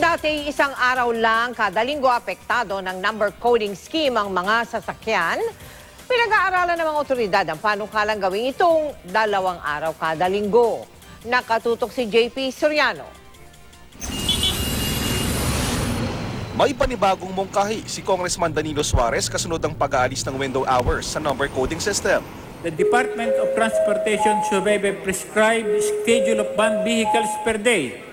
Dati isang araw lang kada linggo apektado ng number coding scheme ang mga sasakyan. Pinag-aaralan ng mga otoridad ang panukalang gawin itong 2 araw kada linggo. Nakatutok si JP Soriano. May panibagong mungkahi si Congressman Danilo Suarez kasunod ng pag-aalis ng window hours sa number coding system. The Department of Transportation should have a prescribed schedule of banned vehicles per day.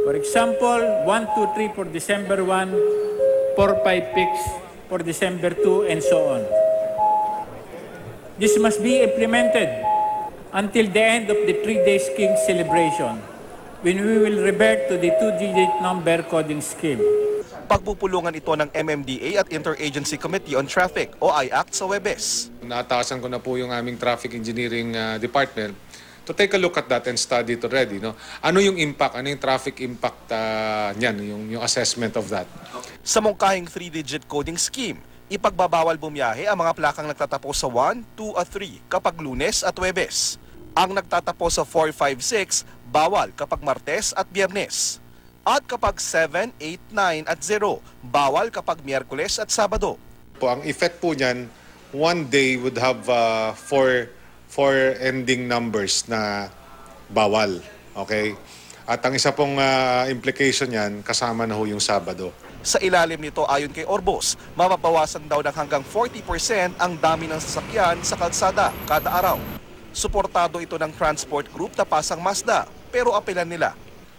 For example, 1, 2, 3 for December 1, 4, 5, 6 for December 2, and so on. This must be implemented until the end of the 3-day scheme celebration, when we will revert to the 2-digit number coding scheme. Pagpupulungan ito ng MMDA at Interagency Committee on Traffic o IACT sa Huwebes. Naatasan ko na po yung aming Traffic Engineering Department to take a look at that and study it already. No? Ano yung impact, ano yung traffic impact niyan, yung assessment of that. Sa mungkahing 3-digit coding scheme, ipagbabawal bumiyahe ang mga plakang nagtatapos sa 1, 2 at 3 kapag Lunes at Huwebes. Ang nagtatapos sa 4, 5, 6, bawal kapag Martes at Biyernes. At kapag 7, 8, 9 at 0, bawal kapag Miyerkules at Sabado. Ang effect po niyan, one day would have four ending numbers na bawal. Okay? At ang isa pong implication niyan, kasama na ho yung Sabado. Sa ilalim nito, ayon kay Orbos, mapapawasan daw ng hanggang 40% ang dami ng sasakyan sa kalsada kada araw. Suportado ito ng transport group na Pasang Mazda, pero apelan nila.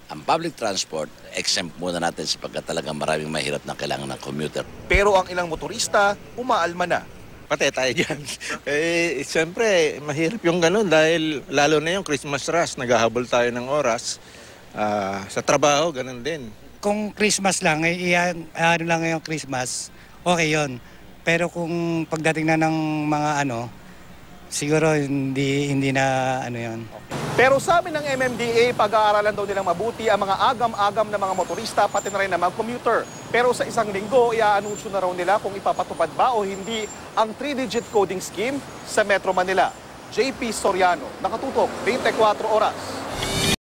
Ang public transport, exempt muna natin sapagkat talagang maraming mahirap na kailangan ng commuter. Pero ang ilang motorista, umaalma na. Pati tayo dyan. Siyempre, mahirap yung ganun dahil lalo na yung Christmas rush, naghahabol tayo ng oras. Sa trabaho, ganun din. Kung Christmas lang, ano lang yung Christmas, okay yon. Pero kung pagdating na ng mga siguro hindi na yon. Pero sabi ng MMDA, pag-aaralan daw nilang mabuti ang mga agam-agam na mga motorista pati na rin na mga commuter. Pero sa isang linggo, iaanunsyo na raw nila kung ipapatupad ba o hindi ang 3-digit coding scheme sa Metro Manila. JP Soriano, nakatutok 24 oras.